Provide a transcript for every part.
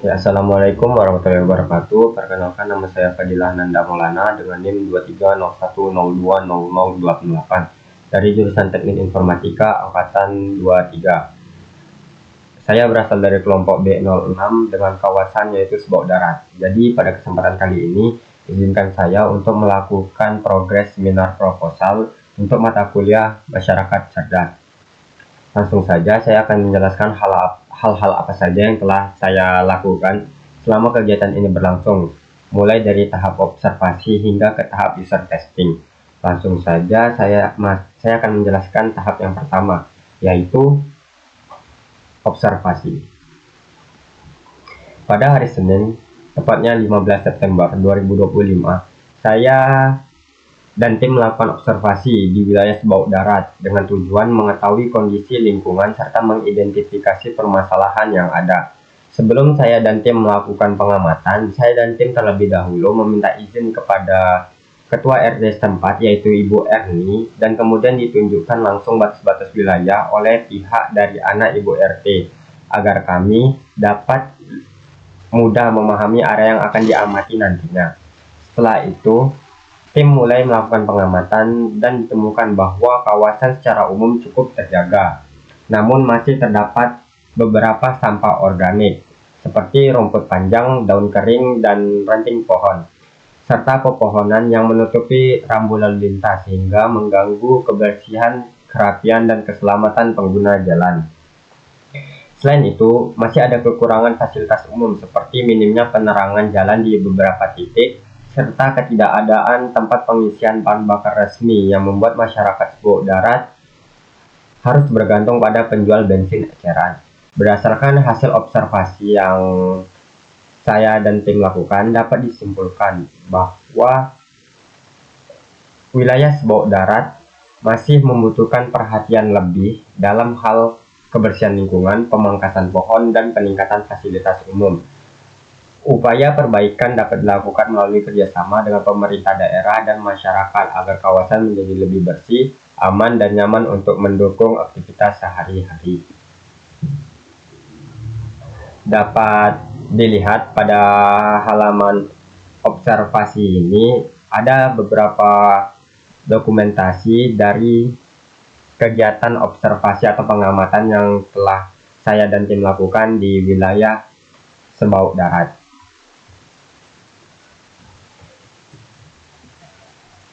Ya, Assalamualaikum warahmatullahi wabarakatuh. Perkenalkan, nama saya Fadilah Nanda Maulana dengan NIM 2301000028 dari jurusan Teknik Informatika angkatan 23. Saya berasal dari kelompok B06 dengan kawasan yaitu Sebaok Darat. Jadi pada kesempatan kali ini izinkan saya untuk melakukan progres seminar proposal untuk mata kuliah Masyarakat Cerdas. Langsung saja saya akan menjelaskan hal-hal apa saja yang telah saya lakukan selama kegiatan ini berlangsung, mulai dari tahap observasi hingga ke tahap user testing. Langsung saja saya akan menjelaskan tahap yang pertama, yaitu observasi. Pada hari Senin, tepatnya 15 September 2025, saya dan tim melakukan observasi di wilayah Sebaok Darat dengan tujuan mengetahui kondisi lingkungan serta mengidentifikasi permasalahan yang ada. Sebelum saya dan tim melakukan pengamatan, saya dan tim terlebih dahulu meminta izin kepada Ketua RT setempat yaitu Ibu Erni, dan kemudian ditunjukkan langsung batas-batas wilayah oleh pihak dari anak Ibu RT agar kami dapat mudah memahami area yang akan diamati nantinya. Setelah itu, tim mulai melakukan pengamatan dan ditemukan bahwa kawasan secara umum cukup terjaga. Namun masih terdapat beberapa sampah organik seperti rumput panjang, daun kering, dan ranting pohon, serta pepohonan yang menutupi rambu lalu lintas sehingga mengganggu kebersihan, kerapian, dan keselamatan pengguna jalan. Selain itu, masih ada kekurangan fasilitas umum seperti minimnya penerangan jalan di beberapa titik serta ketidakadaan tempat pengisian bahan bakar resmi yang membuat masyarakat Sebaok Darat harus bergantung pada penjual bensin eceran. Berdasarkan hasil observasi yang saya dan tim lakukan, dapat disimpulkan bahwa wilayah Sebaok Darat masih membutuhkan perhatian lebih dalam hal kebersihan lingkungan, pemangkasan pohon, dan peningkatan fasilitas umum. Upaya perbaikan dapat dilakukan melalui kerjasama dengan pemerintah daerah dan masyarakat agar kawasan menjadi lebih bersih, aman, dan nyaman untuk mendukung aktivitas sehari-hari. Dapat dilihat pada halaman observasi ini ada beberapa dokumentasi dari kegiatan observasi atau pengamatan yang telah saya dan tim lakukan di wilayah Sebaok Darat.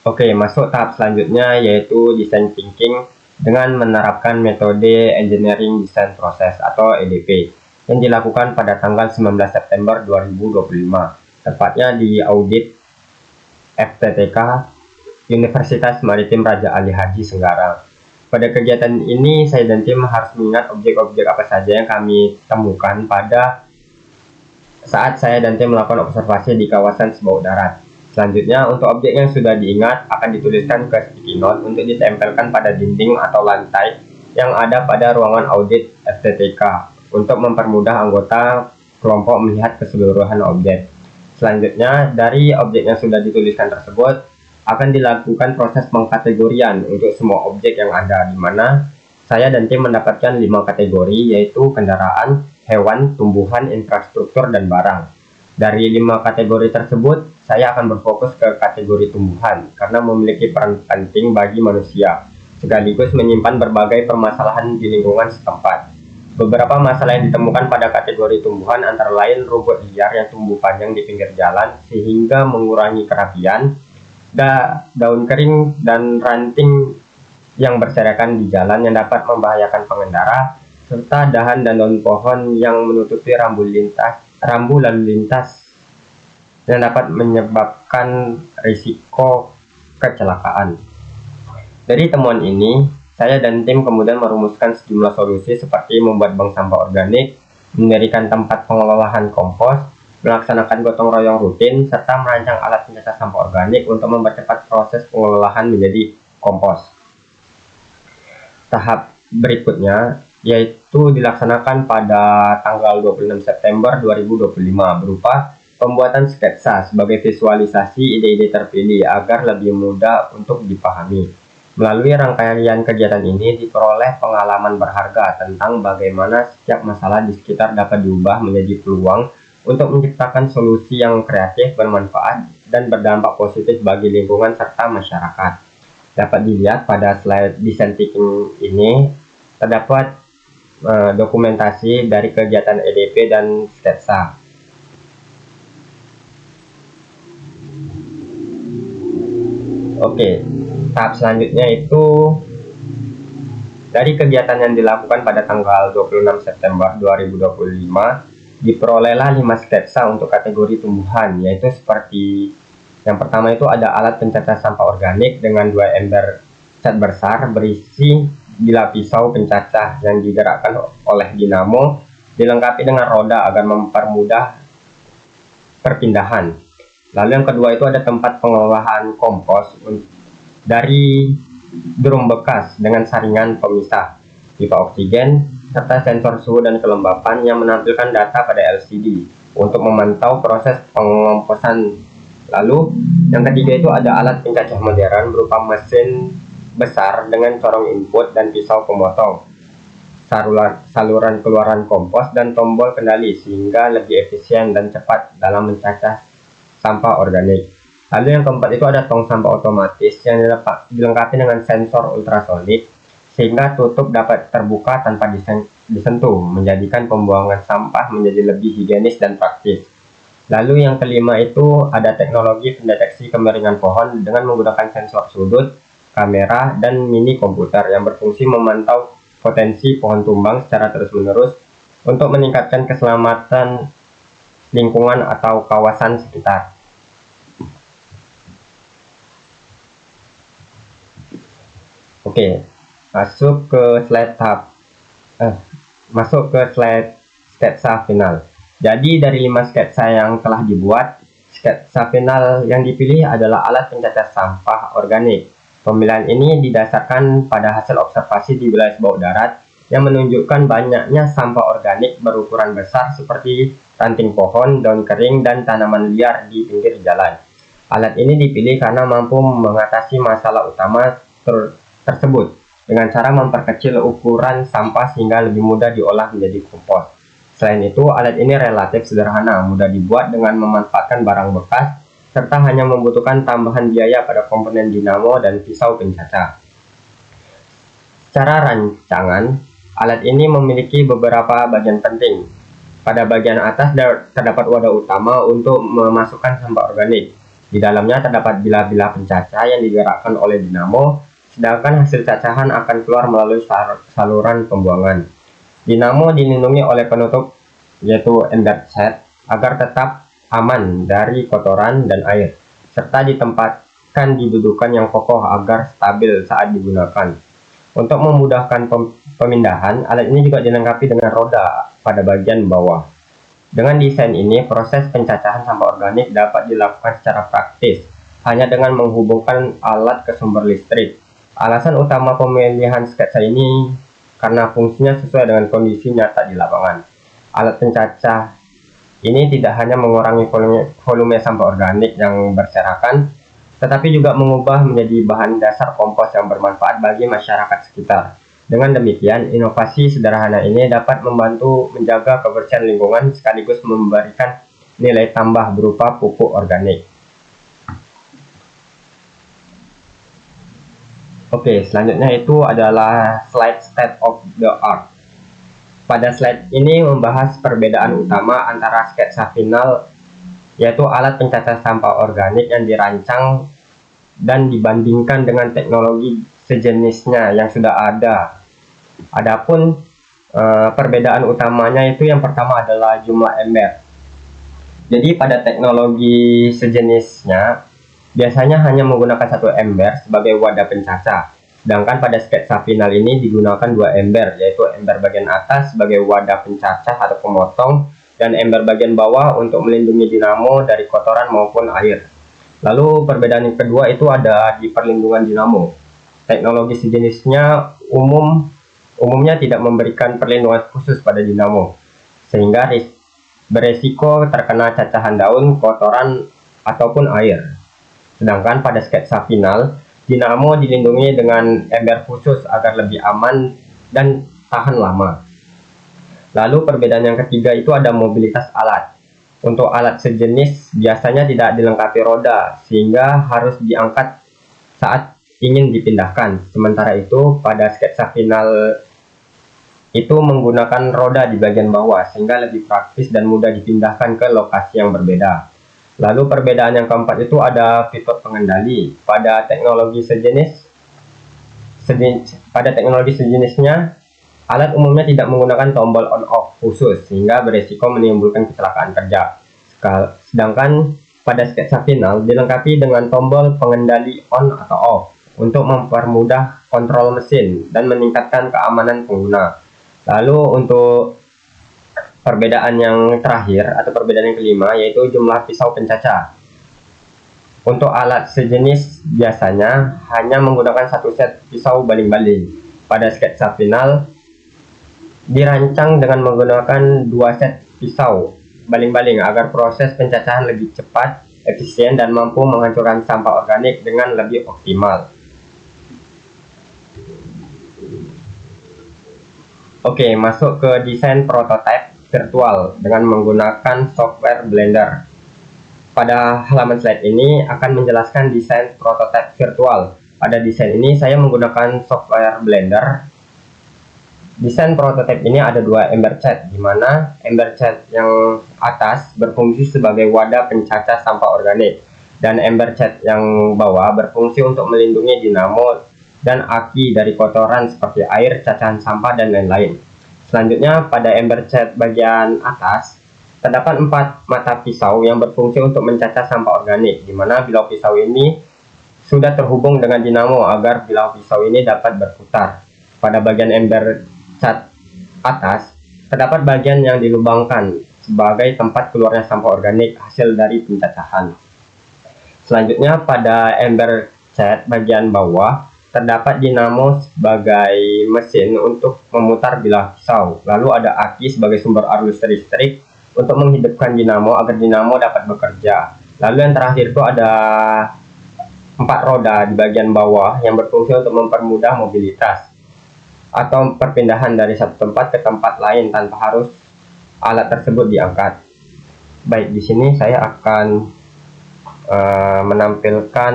Oke, masuk tahap selanjutnya yaitu design thinking dengan menerapkan metode engineering design process atau EDP yang dilakukan pada tanggal 19 September 2025, tepatnya di audit FTTK Universitas Maritim Raja Ali Haji Senggarang. Pada kegiatan ini, saya dan tim harus mengingat objek-objek apa saja yang kami temukan pada saat saya dan tim melakukan observasi di kawasan Sebaok Darat. Selanjutnya, untuk objek yang sudah diingat akan dituliskan ke sticky note untuk ditempelkan pada dinding atau lantai yang ada pada ruangan audit FTTK untuk mempermudah anggota kelompok melihat keseluruhan objek. Selanjutnya, dari objek yang sudah dituliskan tersebut akan dilakukan proses pengkategorian untuk semua objek yang ada, di mana saya dan tim mendapatkan 5 kategori yaitu kendaraan, hewan, tumbuhan, infrastruktur, dan barang. Dari 5 kategori tersebut, saya akan berfokus ke kategori tumbuhan karena memiliki peran penting bagi manusia, sekaligus menyimpan berbagai permasalahan di lingkungan setempat. Beberapa masalah yang ditemukan pada kategori tumbuhan antara lain rumput liar yang tumbuh panjang di pinggir jalan sehingga mengurangi kerapian, daun kering dan ranting yang berserakan di jalan yang dapat membahayakan pengendara, serta dahan dan daun pohon yang menutupi rambu lalu lintas yang dapat menyebabkan risiko kecelakaan. Dari temuan ini, saya dan tim kemudian merumuskan sejumlah solusi seperti membuat bank sampah organik, mendirikan tempat pengelolaan kompos, melaksanakan gotong royong rutin, serta merancang alat pencetak sampah organik untuk mempercepat proses pengelolaan menjadi kompos. Tahap berikutnya yaitu dilaksanakan pada tanggal 26 September 2025 berupa pembuatan sketsa sebagai visualisasi ide-ide terpilih agar lebih mudah untuk dipahami. Melalui rangkaian kegiatan ini diperoleh pengalaman berharga tentang bagaimana setiap masalah di sekitar dapat diubah menjadi peluang untuk menciptakan solusi yang kreatif, bermanfaat, dan berdampak positif bagi lingkungan serta masyarakat. Dapat dilihat pada slide design thinking ini, terdapat dokumentasi dari kegiatan EDP dan sketsa. Oke, tahap selanjutnya itu dari kegiatan yang dilakukan pada tanggal 26 September 2025, diperolehlah 5 sketsa untuk kategori tumbuhan, yaitu seperti yang pertama itu ada alat pencacah sampah organik dengan 2 ember cat besar berisi bilah pisau pencacah yang digerakkan oleh dinamo, dilengkapi dengan roda agar mempermudah perpindahan. Lalu yang kedua itu ada tempat pengolahan kompos dari drum bekas dengan saringan pemisah, pipa oksigen, serta sensor suhu dan kelembapan yang menampilkan data pada LCD untuk memantau proses pengomposan. Lalu yang ketiga itu ada alat pencacah modern berupa mesin besar dengan corong input dan pisau pemotong, saluran keluaran kompos, dan tombol kendali sehingga lebih efisien dan cepat dalam mencacah sampah organik. Lalu yang keempat itu ada tong sampah otomatis yang dilengkapi dengan sensor ultrasonik sehingga tutup dapat terbuka tanpa disentuh, menjadikan pembuangan sampah menjadi lebih higienis dan praktis. Lalu yang kelima itu ada teknologi pendeteksi kemiringan pohon dengan menggunakan sensor sudut, kamera, dan mini komputer yang berfungsi memantau potensi pohon tumbang secara terus-menerus untuk meningkatkan keselamatan lingkungan atau kawasan sekitar. Oke, masuk ke slide sketsa final. Jadi dari 5 sketsa yang telah dibuat, sketsa final yang dipilih adalah alat pencacah sampah organik. Pemilihan ini didasarkan pada hasil observasi di wilayah bawah darat yang menunjukkan banyaknya sampah organik berukuran besar seperti ranting pohon, daun kering, dan tanaman liar di pinggir jalan. Alat ini dipilih karena mampu mengatasi masalah utama tersebut dengan cara memperkecil ukuran sampah sehingga lebih mudah diolah menjadi kompos. Selain itu, alat ini relatif sederhana, mudah dibuat dengan memanfaatkan barang bekas, serta hanya membutuhkan tambahan biaya pada komponen dinamo dan pisau pencacah. Secara rancangan, alat ini memiliki beberapa bagian penting. Pada bagian atas terdapat wadah utama untuk memasukkan sampah organik. Di dalamnya terdapat bilah-bilah pencacah yang digerakkan oleh dinamo, sedangkan hasil cacahan akan keluar melalui saluran pembuangan. Dinamo dilindungi oleh penutup yaitu ember cat agar tetap aman dari kotoran dan air, serta ditempatkan di dudukan yang kokoh agar stabil saat digunakan. Untuk memudahkan pemindahan, alat ini juga dilengkapi dengan roda pada bagian bawah. Dengan desain ini, proses pencacahan sampah organik dapat dilakukan secara praktis, hanya dengan menghubungkan alat ke sumber listrik. Alasan utama pemilihan sketsa ini karena fungsinya sesuai dengan kondisi nyata di lapangan. Alat pencacah ini tidak hanya mengurangi volume sampah organik yang berserakan, tetapi juga mengubah menjadi bahan dasar kompos yang bermanfaat bagi masyarakat sekitar. Dengan demikian, inovasi sederhana ini dapat membantu menjaga kebersihan lingkungan sekaligus memberikan nilai tambah berupa pupuk organik. Oke, selanjutnya itu adalah slide state of the art. Pada slide ini membahas perbedaan utama antara sketsa final, yaitu alat pencacah sampah organik yang dirancang dan dibandingkan dengan teknologi sejenisnya yang sudah ada. Adapun perbedaan utamanya itu yang pertama adalah jumlah ember. Jadi pada teknologi sejenisnya biasanya hanya menggunakan 1 ember sebagai wadah pencacah, sedangkan pada sketsa final ini digunakan 2 ember, yaitu ember bagian atas sebagai wadah pencacah atau pemotong, dan ember bagian bawah untuk melindungi dinamo dari kotoran maupun air. Lalu perbedaan yang kedua itu ada di perlindungan dinamo. Teknologi sejenisnya umumnya tidak memberikan perlindungan khusus pada dinamo, sehingga beresiko terkena cacahan daun, kotoran, ataupun air. Sedangkan pada sketsa final, dinamo dilindungi dengan ember khusus agar lebih aman dan tahan lama. Lalu perbedaan yang ketiga itu ada mobilitas alat. Untuk alat sejenis biasanya tidak dilengkapi roda, sehingga harus diangkat saat ingin dipindahkan. Sementara itu, pada sketsa final itu menggunakan roda di bagian bawah, sehingga lebih praktis dan mudah dipindahkan ke lokasi yang berbeda. Lalu perbedaan yang keempat itu ada fitur pengendali. Pada teknologi sejenisnya, alat umumnya tidak menggunakan tombol on-off khusus, sehingga beresiko menimbulkan kecelakaan kerja. Sedangkan pada sketsa final dilengkapi dengan tombol pengendali on atau off untuk mempermudah kontrol mesin dan meningkatkan keamanan pengguna. Lalu untuk perbedaan yang terakhir atau perbedaan yang kelima yaitu jumlah pisau pencacah. Untuk alat sejenis biasanya hanya menggunakan satu set pisau baling-baling. Pada sketsa final dirancang dengan menggunakan dua set pisau baling-baling agar proses pencacahan lebih cepat, efisien, dan mampu menghancurkan sampah organik dengan lebih optimal. Oke, masuk ke desain prototipe virtual dengan menggunakan software Blender. Pada halaman slide ini akan menjelaskan desain prototipe virtual. Pada desain ini saya menggunakan software Blender. Desain prototipe ini ada dua ember cat, di mana ember cat yang atas berfungsi sebagai wadah pencacah sampah organik, dan ember cat yang bawah berfungsi untuk melindungi dinamo dan aki dari kotoran seperti air, cacahan sampah, dan lain-lain. Selanjutnya, pada ember cat bagian atas terdapat 4 mata pisau yang berfungsi untuk mencacah sampah organik, di mana bilau pisau ini sudah terhubung dengan dinamo agar bilau pisau ini dapat berputar. Pada bagian ember cat atas terdapat bagian yang dilubangkan sebagai tempat keluarnya sampah organik hasil dari pencacahan. Selanjutnya, pada ember cat bagian bawah terdapat dinamo sebagai mesin untuk memutar bilah pisau. Lalu ada aki sebagai sumber arus listrik untuk menghidupkan dinamo agar dinamo dapat bekerja. Lalu yang terakhir itu ada 4 roda di bagian bawah yang berfungsi untuk mempermudah mobilitas atau perpindahan dari satu tempat ke tempat lain tanpa harus alat tersebut diangkat. Baik, di sini saya akan menampilkan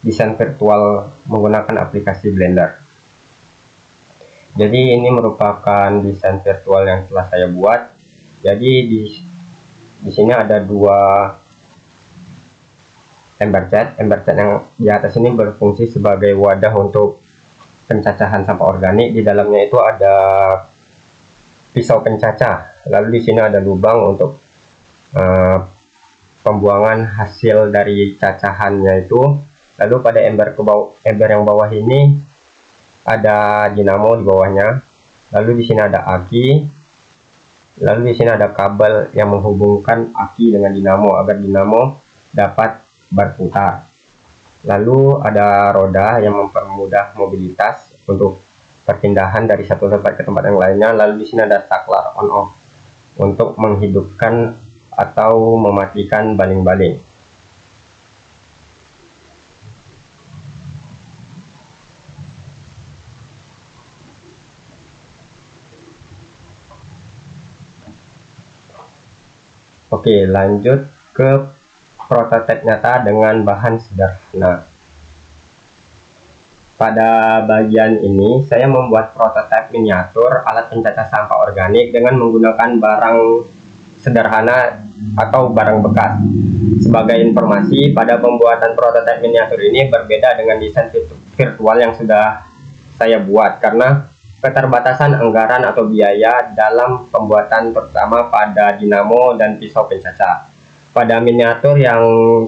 desain virtual menggunakan aplikasi Blender. Jadi ini merupakan desain virtual yang telah saya buat. Jadi di sini ada dua ember cat yang di atas ini berfungsi sebagai wadah untuk pencacahan sampah organik. Di dalamnya itu ada pisau pencacah. Lalu di sini ada lubang untuk pembuangan hasil dari cacahannya itu. Lalu pada ember yang bawah ini ada dinamo di bawahnya. Lalu di sini ada aki. Lalu di sini ada kabel yang menghubungkan aki dengan dinamo agar dinamo dapat berputar. Lalu ada roda yang mempermudah mobilitas untuk perpindahan dari satu tempat ke tempat yang lainnya. Lalu di sini ada saklar on off untuk menghidupkan atau mematikan baling-baling. Oke, lanjut ke prototipe nyata dengan bahan sederhana. Pada bagian ini saya membuat prototipe miniatur alat pencacah sampah organik dengan menggunakan barang sederhana atau barang bekas. Sebagai informasi, pada pembuatan prototipe miniatur ini berbeda dengan desain virtual yang sudah saya buat karena keterbatasan anggaran atau biaya dalam pembuatan, terutama pada dinamo dan pisau pencacah. Pada miniatur yang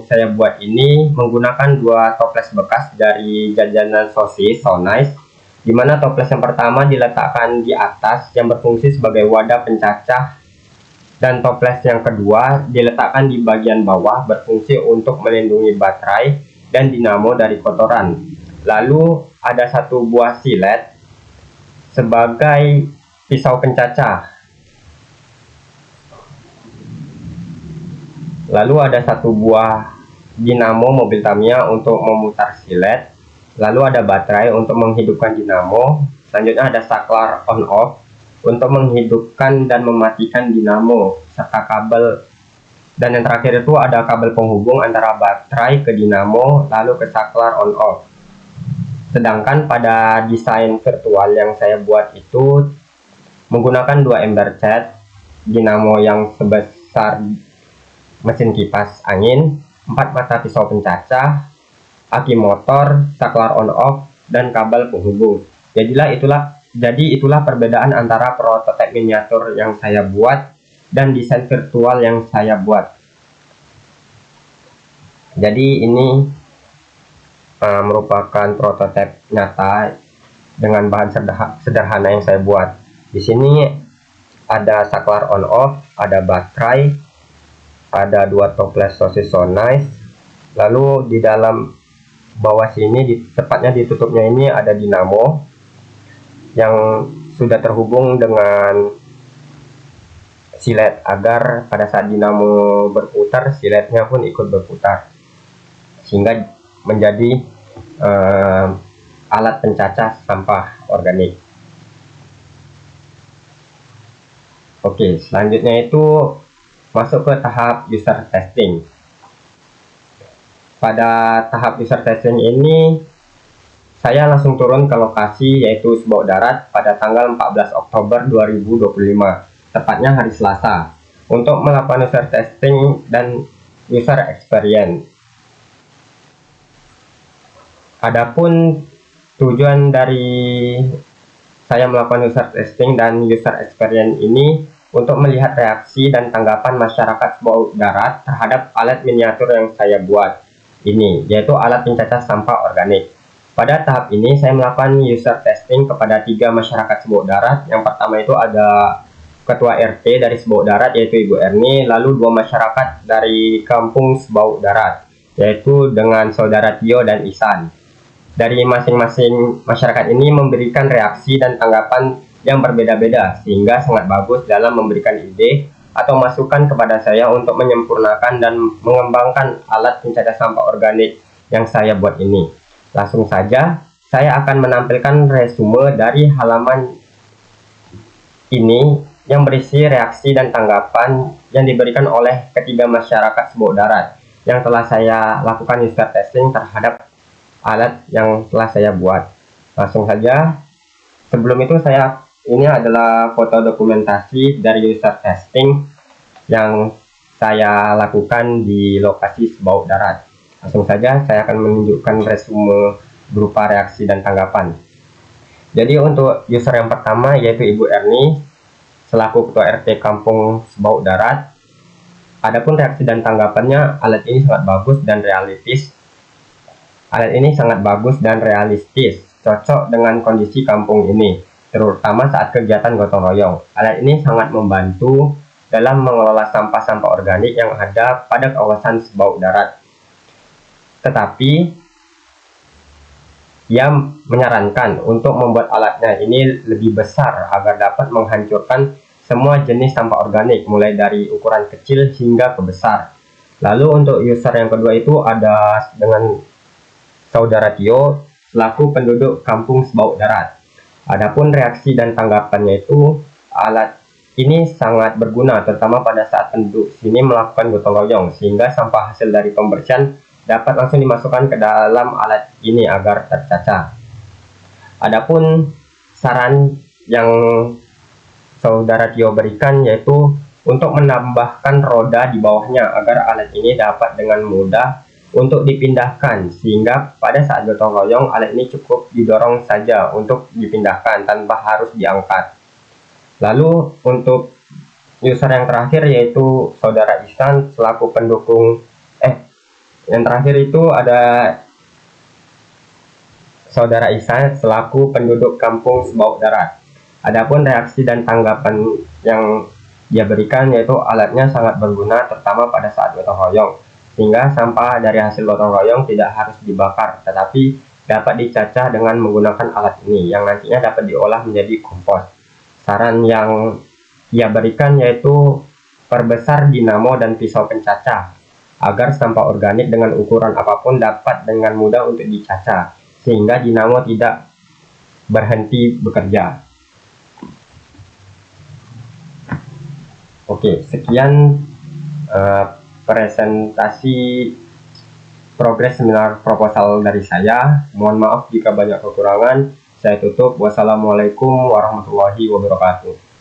saya buat ini menggunakan dua toples bekas dari jajanan sosis So Nice, di mana toples yang pertama diletakkan di atas yang berfungsi sebagai wadah pencacah, dan toples yang kedua diletakkan di bagian bawah berfungsi untuk melindungi baterai dan dinamo dari kotoran. Lalu ada satu buah silet sebagai pisau pencacah. Lalu ada satu buah dinamo mobil Tamiya untuk memutar silet. Lalu ada baterai untuk menghidupkan dinamo. Selanjutnya ada saklar on off untuk menghidupkan dan mematikan dinamo serta kabel, dan yang terakhir itu ada kabel penghubung antara baterai ke dinamo lalu ke saklar on off. Sedangkan pada desain virtual yang saya buat itu menggunakan 2 ember cat, dinamo yang sebesar mesin kipas angin, 4 mata pisau pencacah, aki motor, saklar on off, dan kabel penghubung. Jadi itulah perbedaan antara prototipe miniatur yang saya buat dan desain virtual yang saya buat. Jadi ini merupakan prototipe nyata dengan bahan sederhana yang saya buat. Di sini ada saklar on off, ada baterai, ada 2 toples sosis so nice. Lalu di dalam bawah sini, tepatnya ditutupnya ini ada dinamo yang sudah terhubung dengan silet agar pada saat dinamo berputar, siletnya pun ikut berputar sehingga menjadi alat pencacah sampah organik. Oke, selanjutnya itu masuk ke tahap user testing. Pada tahap user testing ini saya langsung turun ke lokasi, yaitu Sebauk Darat pada tanggal 14 Oktober 2025, tepatnya hari Selasa, untuk melakukan user testing dan user experience. Adapun tujuan dari saya melakukan user testing dan user experience ini untuk melihat reaksi dan tanggapan masyarakat Sebauk Darat terhadap alat miniatur yang saya buat ini, yaitu alat pencacah sampah organik. Pada tahap ini saya melakukan user testing kepada 3 masyarakat Sebauk Darat. Yang pertama itu ada Ketua RT dari Sebauk Darat, yaitu Ibu Erni, lalu 2 masyarakat dari kampung Sebauk Darat, yaitu dengan Saudara Tio dan Isan. Dari masing-masing masyarakat ini memberikan reaksi dan tanggapan yang berbeda-beda, sehingga sangat bagus dalam memberikan ide atau masukan kepada saya untuk menyempurnakan dan mengembangkan alat pencacah sampah organik yang saya buat ini. Langsung saja saya akan menampilkan resume dari halaman ini yang berisi reaksi dan tanggapan yang diberikan oleh ketiga masyarakat Sebauk Darat yang telah saya lakukan user testing terhadap alat yang telah saya buat. Langsung saja, sebelum itu ini adalah foto dokumentasi dari user testing yang saya lakukan di lokasi Sebauk Darat. Langsung saja saya akan menunjukkan resume berupa reaksi dan tanggapan. Jadi untuk user yang pertama yaitu Ibu Erni selaku Ketua RT Kampung Sebauk Darat. Adapun reaksi dan tanggapannya, alat ini sangat bagus dan realistis. Alat ini sangat bagus dan realistis, cocok dengan kondisi kampung ini, terutama saat kegiatan gotong royong. Alat ini sangat membantu dalam mengelola sampah-sampah organik yang ada pada kawasan Sebauk Darat. Tetapi ia menyarankan untuk membuat alatnya ini lebih besar agar dapat menghancurkan semua jenis sampah organik mulai dari ukuran kecil hingga ke besar. Lalu untuk user yang kedua itu ada dengan Saudara Tio selaku penduduk kampung Sebauk Darat. Adapun reaksi dan tanggapannya itu, alat ini sangat berguna terutama pada saat penduduk sini melakukan gotong royong sehingga sampah hasil dari pembersihan dapat langsung dimasukkan ke dalam alat ini agar tercacah. Adapun saran yang Saudara Tio berikan yaitu untuk menambahkan roda di bawahnya agar alat ini dapat dengan mudah untuk dipindahkan, sehingga pada saat gotong royong alat ini cukup didorong saja untuk dipindahkan tanpa harus diangkat. Lalu untuk user yang terakhir yaitu Saudara Ihsan selaku pendukung yang terakhir itu ada Saudara Ihsan selaku penduduk kampung Sebauk Darat. Adapun reaksi dan tanggapan yang dia berikan yaitu alatnya sangat berguna terutama pada saat gotong royong, sehingga sampah dari hasil gotong royong tidak harus dibakar tetapi dapat dicacah dengan menggunakan alat ini yang nantinya dapat diolah menjadi kompos. Saran yang ia berikan yaitu perbesar dinamo dan pisau pencacah agar sampah organik dengan ukuran apapun dapat dengan mudah untuk dicacah sehingga dinamo tidak berhenti bekerja. Oke, sekian presentasi progres seminar proposal dari saya. Mohon maaf jika banyak kekurangan. Saya tutup. Wassalamualaikum warahmatullahi wabarakatuh.